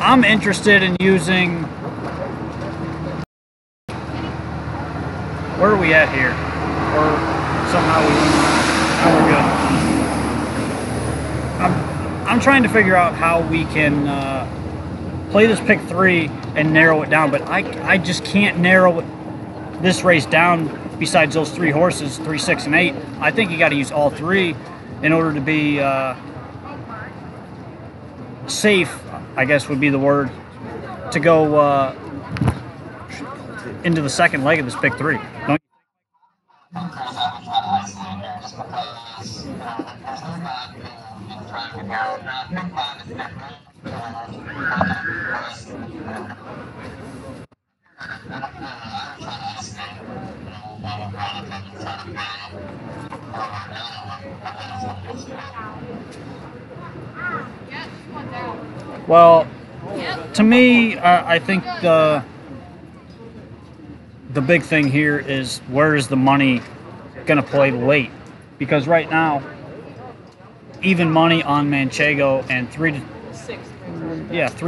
I'm interested in using. Where are we at here? Or somehow we're good. I'm trying to figure out how we can play this pick 3 and narrow it down, but I just can't narrow this race down. Besides those 3 horses, 3, 6, and 8, I think you got to use all 3 in order to be safe, I guess would be the word, to go into the second leg of this pick 3. Don't Well, to me, I think the big thing here is where is the money going to play late? Because right now, even money on Manchego and 3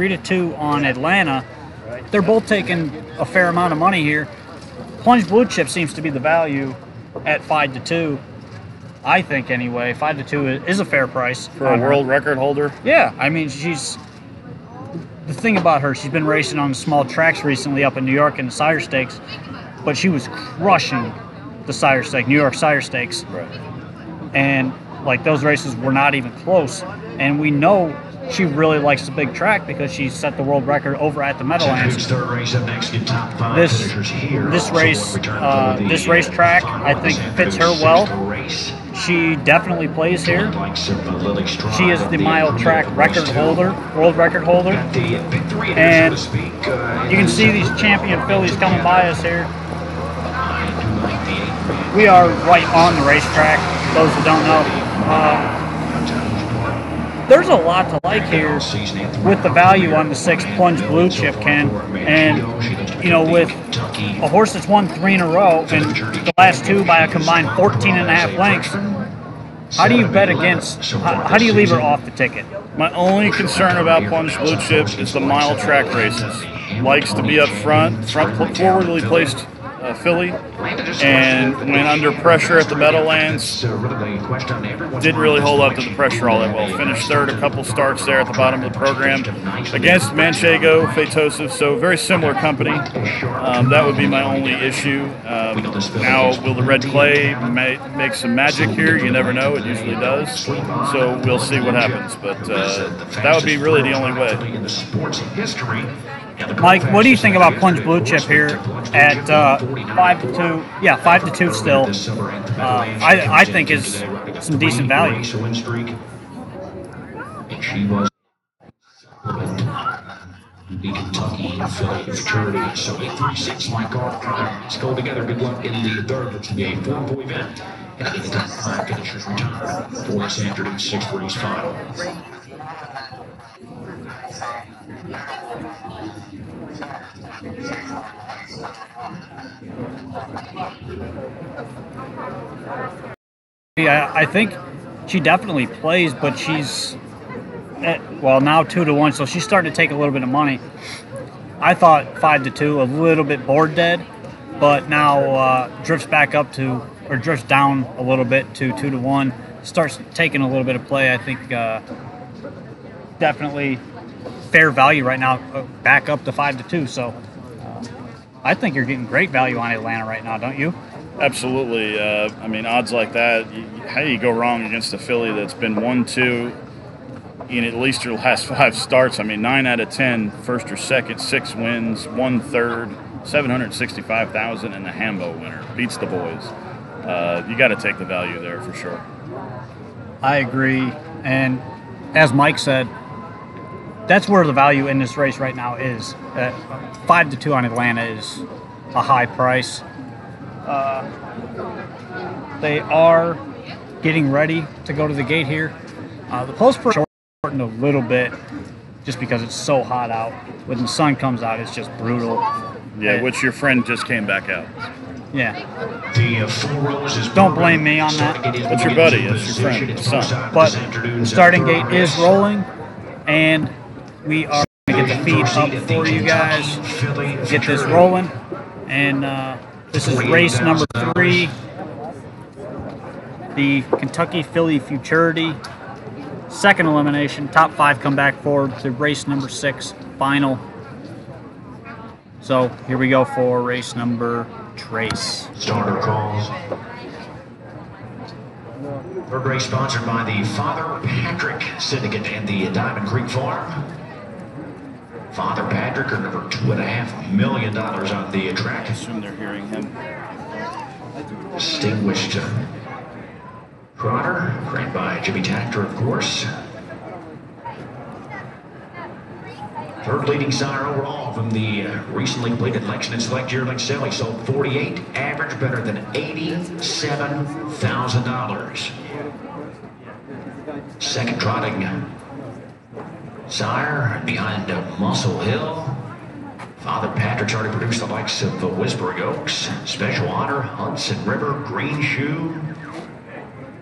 to 2 on Atlanta, they're both taking a fair amount of money here. Plunge Blue Chip seems to be the value at 5 to 2. I think anyway, 5 to 2 is a fair price for a world record holder. Yeah, I mean the thing about her, she's been racing on small tracks recently up in New York in the Sire Stakes, but she was crushing the Sire Stakes, New York Sire Stakes. Right. And like those races were not even close. And we know she really likes the big track because she set the world record over at the Meadowlands. This racetrack, I think, fits her well. She definitely plays here. She is the mile track record holder, world record holder. And you can see these champion fillies coming by us here. We are right on the racetrack, those who don't know. There's a lot to like here with the value on the 6 Plunge Blue Chip, Ken. And, you know, with a horse that's won 3 in a row and the last 2 by a combined 14.5 lengths, how do you bet against, how do you leave her off the ticket? My only concern about Plunge Blue Chip is the mile track races. Likes to be up front forwardly placed filly, and when under pressure at the Meadowlands, didn't really hold up to the pressure all that well. Finished third a couple starts there at the bottom of the program against Manchego, Fatosa, so very similar company. That would be my only issue. Now, will the red clay make some magic here? You never know. It usually does. So we'll see what happens. But that would be really the only way. Mike, what do you think about Plunge Blue Chip here at 5 to 2? Yeah, 5 to 2 still. I think is some decent value. And she was the Kentucky filly fraternity. So 836 Mike off. Let's go together. Good luck in the third, which will be a 4-point event. And the top 5 finishers retired for this afternoon's 6th race final. Yeah, I think she definitely plays, but she's now 2 to 1, so she's starting to take a little bit of money. I thought 5 to 2, a little bit board dead, but now drifts down a little bit to 2 to 1. Starts taking a little bit of play. I think definitely fair value right now, back up to 5 to 2. So I think you're getting great value on Atlanta right now, don't you? Absolutely. I mean, odds like that, how do you go wrong against a filly that's been 1-2 in at least your last 5 starts? I mean, 9 out of 10, first or second, 6 wins, 1/3, $765,000, and the Hambo winner. Beats the boys. You got to take the value there for sure. I agree. And as Mike said, that's where the value in this race right now is. 5 to 2 on Atlanta is a high price. They are getting ready to go to the gate here. The post shortened a little bit just because it's so hot out. When the sun comes out, it's just brutal. Yeah, which your friend just came back out. Yeah. Don't blame me on that. That's your buddy. That's your friend, the son. But the starting gate is rolling, and we are Get the feed up for you guys, get this rolling, and this is race number 3, the Kentucky Filly Futurity, second elimination. Top 5 come back forward to race number 6, final. So here we go for race number Trace. Starter calls. Third race sponsored by the Father Patrick Syndicate and the Diamond Creek Farm. Father Patrick earned over $2.5 million on the track. I assume they're hearing him. Distinguished trotter, trained by Jimmy Tactor, of course. Third leading sire overall from the recently completed Lexington Select Yearling Sale. He sold 48, average better than $87,000. Second trotting sire behind Muscle Hill. Father Patrick's already produced the likes of Whispering Oaks, Special Honor, Hudson River, Green Shoe.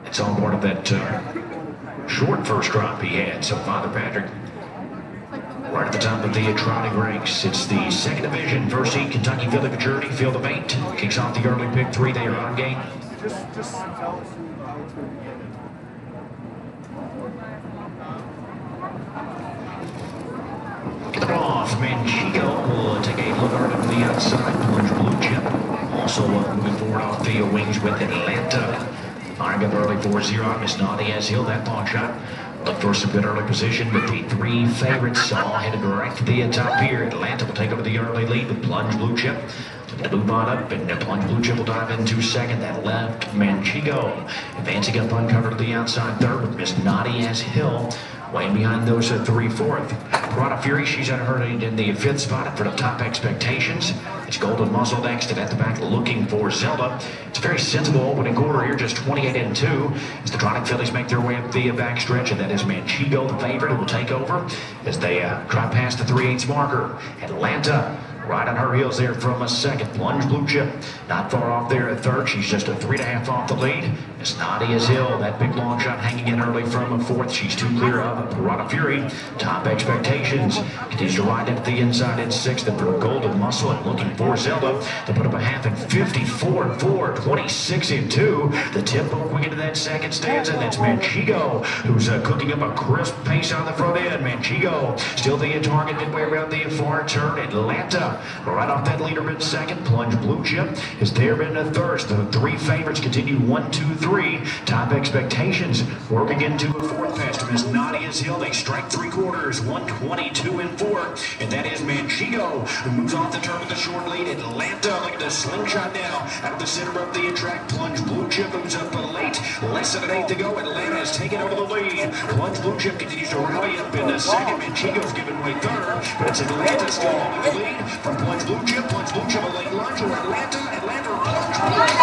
It's all part of that short first drop he had. So Father Patrick right at the top of the trotting ranks. It's the second division, first seed, Kentucky Filly Futurity, field of 8. Kicks off the early pick 3. They are on game. Off, Manchego will take a look over to the outside. Plunge Blue Chip. Also moving forward off the wings with Atlanta. Firing up early 4-0. Miss Naughty as Hill. That long shot. Look for some good early position with the 3 favorites. All headed right to the top here. Atlanta will take over the early lead with Plunge Blue Chip. To move on up, and Plunge Blue Chip will dive into second. That left, Manchego advancing up uncovered to the outside third with Miss Naughty as Hill. Way behind those 3 fourth. Prada Fury, she's unhurried in the 5th spot for the top expectations. It's Golden Muscle next, and at the back looking for Zelda. It's a very sensible opening quarter here, just 28-2 as the trotting fillies make their way up the backstretch, and that is Manchego, the favorite, who will take over as they try past the 3/8 marker. Atlanta right on her heels there from a second. Plunge Blue Chip not far off there at third. She's just a 3.5 off the lead. Miss Naughty as Hill, that big long shot hanging in early from a 4th. She's 2 clear of Prada Fury. Top expectations. Continues to ride up the inside in 6th, and for Golden Muscle and looking for Zelda to put up a half in 54-4, 26-2. The tempo quick into that second stanza. That's Manchego, who's cooking up a crisp pace on the front end. Manchego still the target midway around the far turn. Atlanta right off that leader in second. Plunge Blue Chip is there in a third. The 3 favorites continue 1, 2, 3. Top expectations working into a 4th pass to Miss Naughty as Hill. They strike 3/4, 122-4, and that is Manchego, who moves off the turn with the short lead. Atlanta, look at the slingshot now out of the center of the track. Plunge Blue Chip moves up late, less than an 8 to go. Atlanta has taken over the lead. Plunge Blue Chip continues to rally up in the second. Manchego's giving way third, but it's Atlanta still holding the lead from Plunge Blue Chip. Plunge Blue Chip a late lunge or Atlanta Plunge Blue Chip.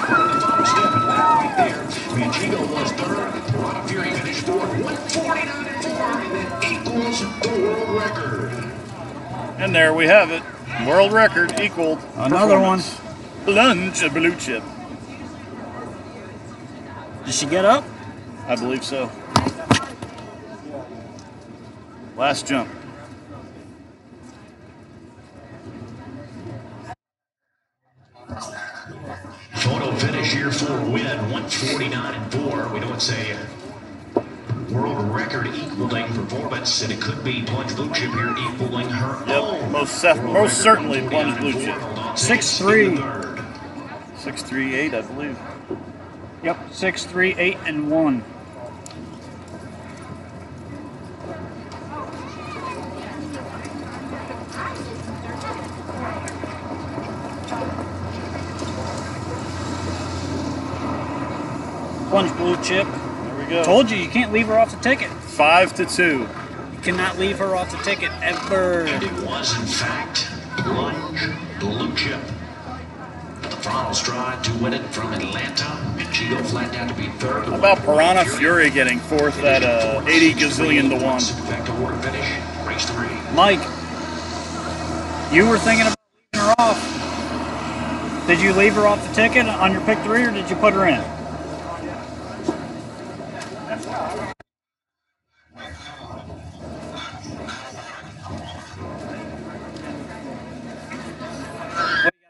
The final step, Atlanta right there. Manchego was third. Prada Fury finished 4th, 149-4, and that equals the world record. And there we have it. World record equaled. Another one. Plunge Blue Chip. Did she get up? I believe so. Last jump. Photo finish here for a win, 149-4. We know it's a world record equaling performance, and it could be Plunge Blue Chip here equaling her own. Most certainly Plunge Blue Chip. 6'3". 6'3", 8", I believe. Yep, 6'3", 8, and 1. Plunge Blue Chip. There we go. Told you can't leave her off the ticket. 5-2. You cannot leave her off the ticket ever. And it was, in fact, Plunge Blue Chip. But the throttle stride to win it from Atlanta. Manchego flattened out to be third. How about Piranha Fury getting 4th at 80 gazillion to 1? Finish, race 3. Mike, you were thinking about leaving her off. Did you leave her off the ticket on your pick 3, or did you put her in?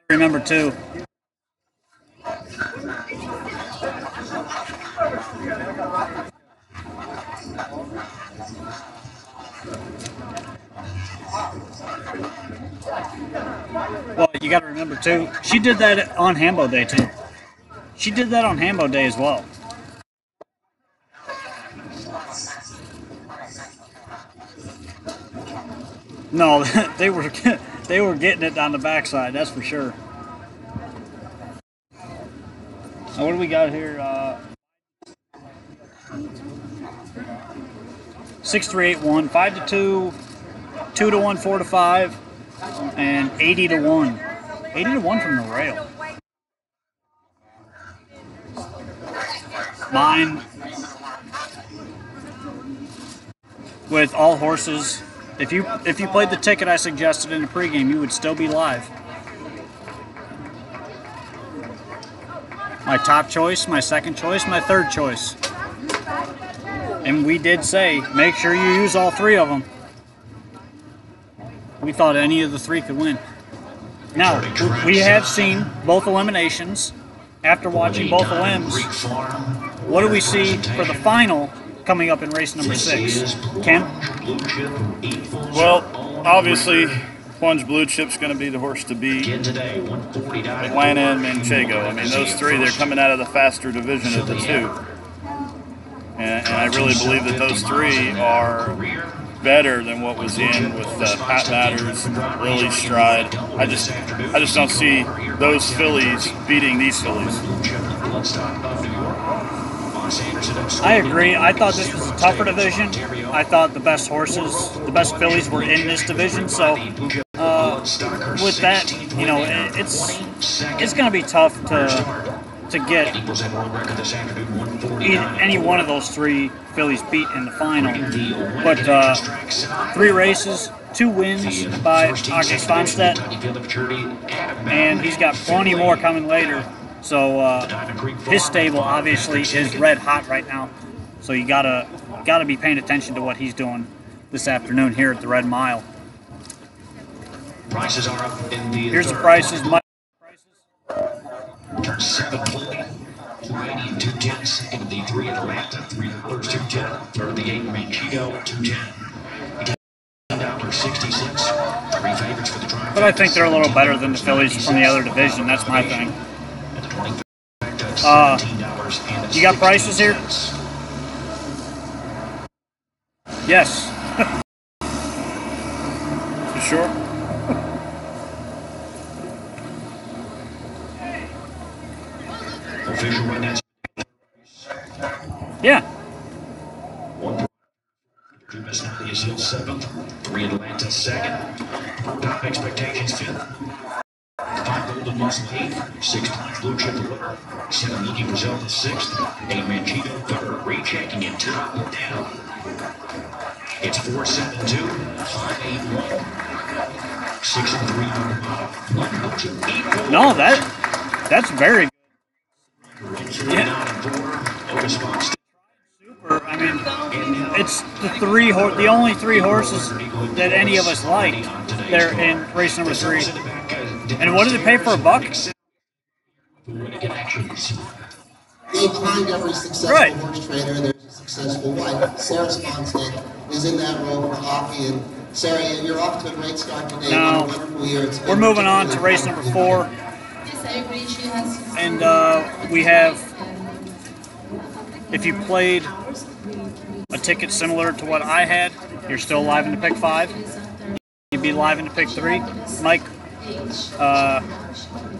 Remember too. Well, you got to remember too. She did that on Hambo Day too. She did that on Hambo Day as well. No, they were getting it down the backside. That's for sure. Now, what do we got here? 6-3-8-1, 5-2, 2-1, 4-5, and 80-1. 80-1 from the rail. Mine with all horses. If you played the ticket I suggested in the pregame, you would still be live. My top choice, my second choice, my third choice. And we did say, make sure you use all three of them. We thought any of the three could win. Now, we have seen both eliminations. After watching both elims, what do we see for the final coming up in race number 6? Ken? Well, obviously, Plunge Blue Chip's going to be the horse to beat. Atlanta and Manchego. I mean, those three, they're coming out of the faster division of the two. And I really believe that those three are better than what was in with Pat Matters, Lily Stride. I just don't see those fillies beating these fillies. I agree. I thought this was a tougher division. I thought the best horses, the best fillies were in this division. So with that, you know, it's going to be tough to get any one of those three fillies beat in the final. But 3 races, 2 wins by August Fonstedt, and he's got plenty more coming later. So his stable obviously is red hot right now. So you gotta be paying attention to what he's doing this afternoon here at the Red Mile. Prices are up in the Here's the prices. Turn 720, 280 and 210. Second of the 3 at Atlanta, $3, 210. Third of the 8 Manchego, 210. $10.66. 3 favorites for the drive. But I think they're a little better than the fillies from the other division. That's my thing. You got prices here? Yes. You sure? Official run that's Yeah. 1. 2 Miss Adios Hill 7th. 3 Atlanta 2nd. Top expectations 5th. 5 Golden Muscle 8th. 6 Plunge Blue Chip the winner. 7 Looking Brazil the 6th. 8 Manchego 3rd. Rechecking in top down. It's 4-7-2. 5-8-1. 6-3 on the bottom. 1 Blue Chip 8. No, that's very good. Yeah. Super. I mean, it's the only 3 horses that any of us liked. They're in race number 3. And what did it pay for a buck? Behind every successful horse trainer, there's a successful wife. Sarah Sponstead is in that role for hockey. And Sarah, you're off to a great start today. Now, what a wonderful year. We're moving on to race number 4. And we have, if you played a ticket similar to what I had, you're still live in the pick 5. You'd be live in the pick 3. Mike,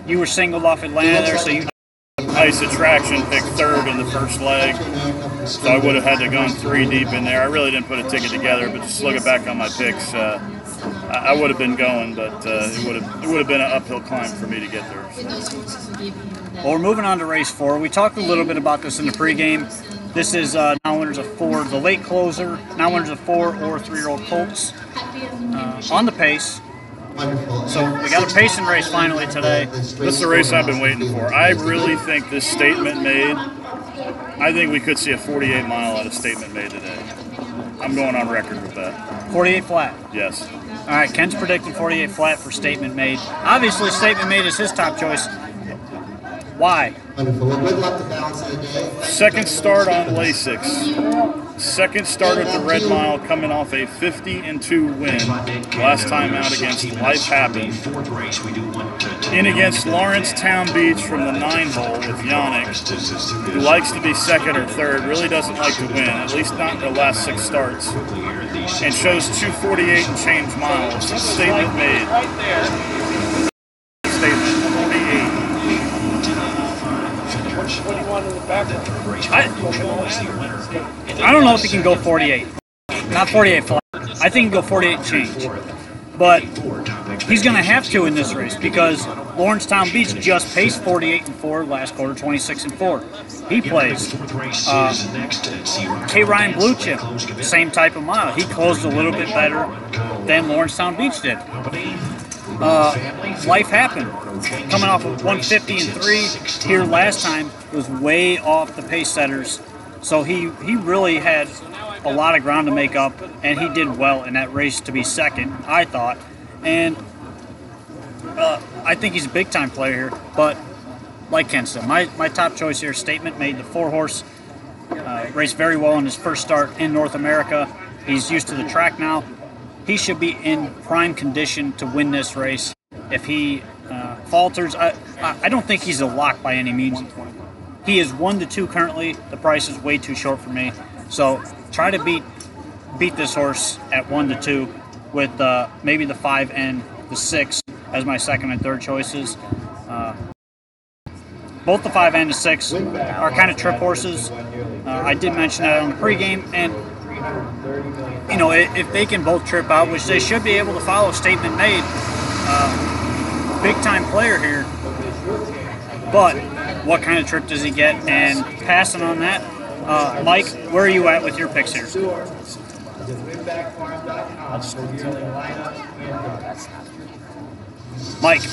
you were singled off Atlanta there, so you... Nice attraction, picked 3rd in the first leg. So I would have had to gone 3 deep in there. I really didn't put a ticket together, but just looking back on my picks, I would have been going, but it would have been an uphill climb for me to get there. Well, we're moving on to race 4. We talked a little bit about this in the pregame. This is now winners of 4, the late closer, now winners of 4 or 3-year-old colts on the pace. So we got a pacing race finally today. This is the race I've been waiting for. I really think this statement made I think we could see a 48 mile at a statement made today. I'm going on record with that. 48 flat. Yes. All right, Ken's predicting 48 flat for statement made. Obviously, statement made is his top choice. Why? Wonderful. Well, good luck to balance of the day. Second start on Lasix. Second start at the Red Mile, coming off a 50-2 win last time out against Life Happen. In against Lawrencetown Beach from the 9-hole with Yannick, who likes to be second or third, really doesn't like to win, at least not in the last 6 starts, and shows 248 and change miles. Statement made. Statement 48. I don't know if he can go 48. Not 48 flat. I think he can go 48 change. But he's going to have to in this race because Lawrencetown Beach just paced 48-4 last quarter, 26-4. He plays K. Ryan Blue Chip, same type of mile. He closed a little bit better than Lawrencetown Beach did. Life Happened, coming off of 150-3 here last time, was way off the pace setters. So he really had a lot of ground to make up, and he did well in that race to be second, I thought. And I think he's a big-time player here. But like Ken said, my top choice here, Statement Made, the 4-horse, raced very well in his first start in North America. He's used to the track now. He should be in prime condition to win this race. If he falters, I don't think he's a lock by any means. He is 1-2 currently. The price is way too short for me. So try to beat this horse at 1-2 with maybe the 5 and the 6 as my second and third choices. Both the 5 and the 6 are kind of trip horses. I did mention that on the pregame, and you know, if they can both trip out, which they should be able to follow Statement Made, big time player here. But what kind of trip does he get? And passing on that, Mike, where are you at with your picks here? Mike.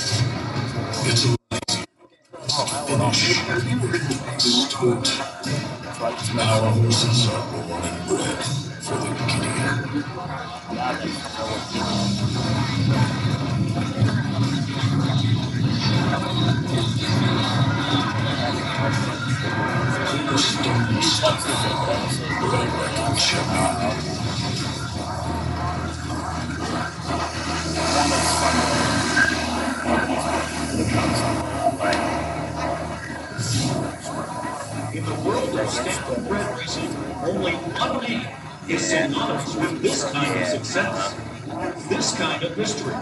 In the world of standard bred racing, only one name is synonymous with this kind of success, this kind of history,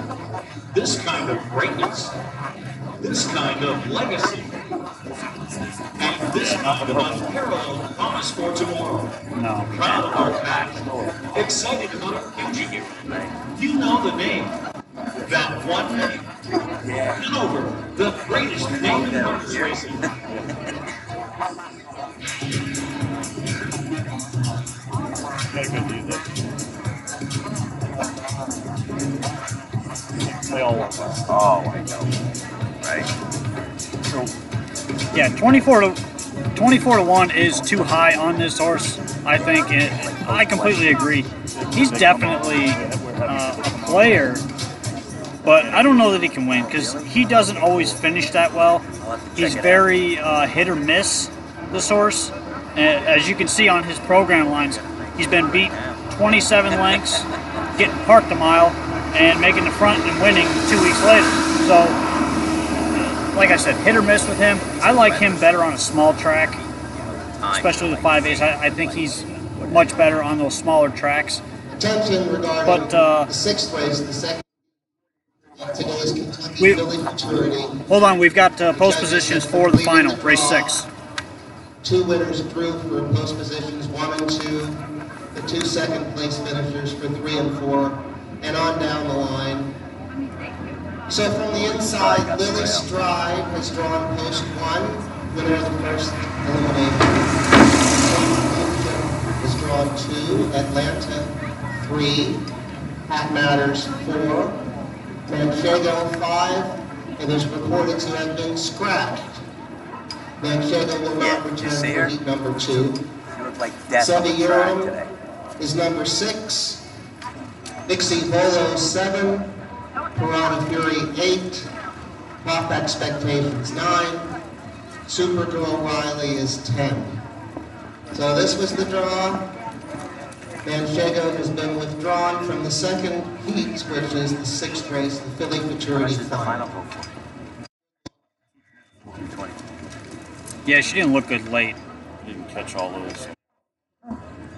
this kind of greatness, this kind of legacy, and this kind of unparalleled promise for tomorrow. No. Proud of our past, excited about our future here. You know the name, that one name, Hanover, the greatest name in horse racing. Got a good view there. They all want that. Oh, I know. Right? Yeah, 24-1 is too high on this horse, I think. And I completely agree. He's definitely a player, but I don't know that he can win because he doesn't always finish that well. He's very hit or miss, this horse. As you can see on his program lines, he's been beat 27 lengths, getting parked a mile, and making the front and winning 2 weeks later. So, like I said, hit or miss with him. I like him better on a small track, especially the 5As. I think he's much better on those smaller tracks. Attention regarding But the 6th race, the second of today's Kentucky Philly Futurity. Hold on, we've got post positions for the final, race 6. 2 winners approved for post positions 1 and 2, the 2 second place finishers for 3 and 4, and on down the line. So from the inside, Lily Stride has drawn post 1, winner of the first elimination. Has drawn 2, Atlanta 3, Hat Matters 4, Manchego 5, and is reported to have been scratched. Manchego will not return you see for her? heat number 2. You look like death on the track Seviyorum today. is number 6. Dixie Volo 7. Piranha Fury 8. Pop Expectations 9. Supergirl Riley is 10. So this was the draw. Manchego has been withdrawn from the second heat, which is the 6th race, the Philly Futurity This is the final Final. vote for 220. Yeah, she didn't look good late. Didn't catch all those.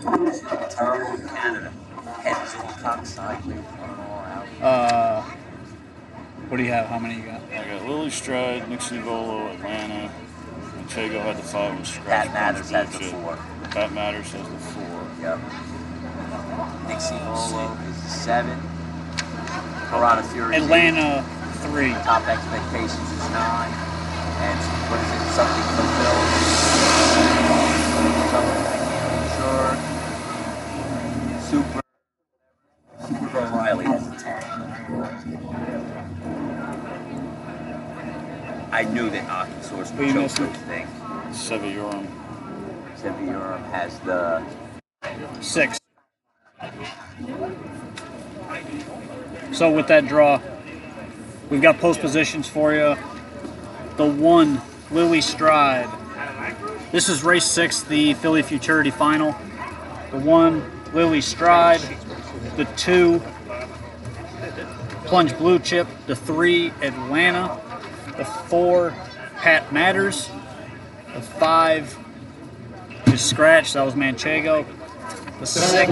Terrible in Canada. Head was all cocked sideways, going all out. What do you have? How many you got? I got Lily Stride, Nixie Volo, Atlanta. Manchego had the 5 and scratch. Pat Matters has the 4. Pat Matters has the 4. Yep. Dixie Volo is the 7. Piranha Fury is 8. Atlanta 3. Top Expectations is 9. And what is it? Something Fulfilled. Something I can't be sure. Supergirl Riley has a 10. I knew that Arkansas Who you would choke missing? those things. Seviorum. Seviyorum has the 6. So with that draw, we've got post positions for you. The 1, Lily Stride. This is race 6, the Philly Futurity Final. The 1, Lily Stride. The 2, Plunge Blue Chip. The 3, Atlanta. The 4, Pat Matters. The 5 is Scratch. That was Manchego. The 6,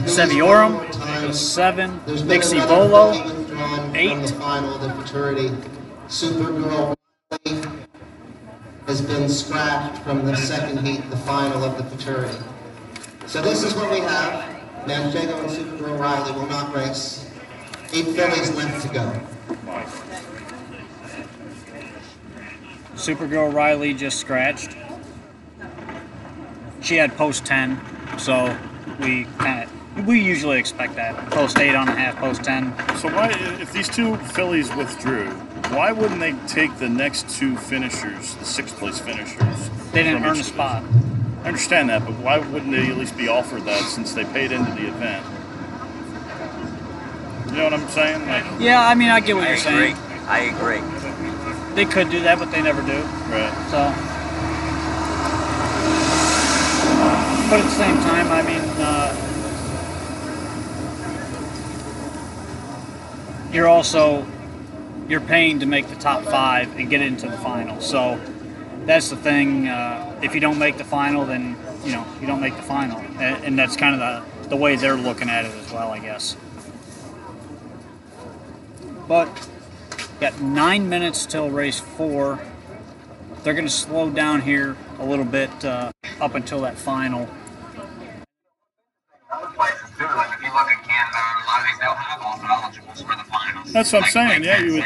Seviorum. The 7, Dixie Volo. 8. From the final of the Futurity. Supergirl Riley has been scratched from the second heat, the final of the Futurity. So this is what we have. Manchego and Supergirl Riley will not race. 8 fillies left to go. Supergirl Riley just scratched. She had post 10, so we usually expect that. Post 8.5, post 10. So why, if these 2 fillies withdrew, why wouldn't they take the next 2 finishers, the 6th place finishers? They didn't from earn a each- spot. I understand that, but why wouldn't they at least be offered that since they paid into the event? You know what I'm saying? Like, Yeah, I mean, I get what I you're agree. saying. I agree. They could do that, but they never do. right. So, but at the same time, I mean, you're paying to make the top 5 and get into the final. So that's the thing. If you don't make the final, then you don't make the final, and that's kind of the way they're looking at it as well, I guess. But got 9 minutes till race 4. They're going to slow down here a little bit up until that final. That's what I'm saying. Yeah, you would.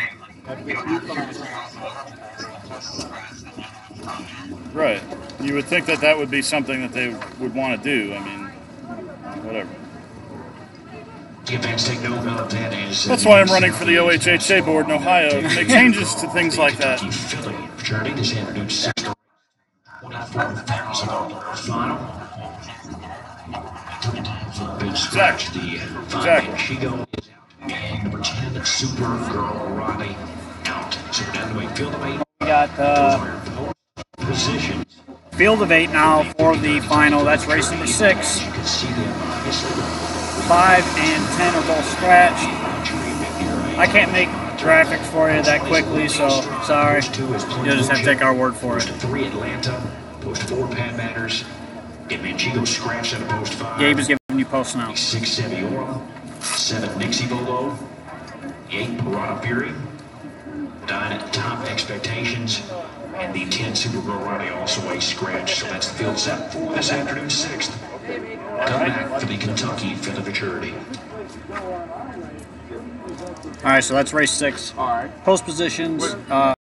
Right. You would think that would be something that they would want to do. I mean, whatever. That's why I'm running for the OHHA board in Ohio to make changes to things like that. Exactly. Number 10, Supergirl Riley out. So down to a field of 8. We got Position. field of 8 now for the final. That's race number 6. You can see them obviously. 5 and 10 are both scratched. I can't make graphics for you that quickly, so sorry. You'll just have to take our word for it. Post 3 Atlanta. Post 4 Pat Matters. Get Manchego scratched out of post 5. Gabe is giving you posts now. 6 Seviorum. 7 Nixie Volo. 8 Piranha Fury. 9 Top Expectations. And the 10 Supergirl Riley also a scratch. So that's the field set for this afternoon's 6th. Come back for the Kentucky Philly Futurity. All right, so that's race 6. Post positions.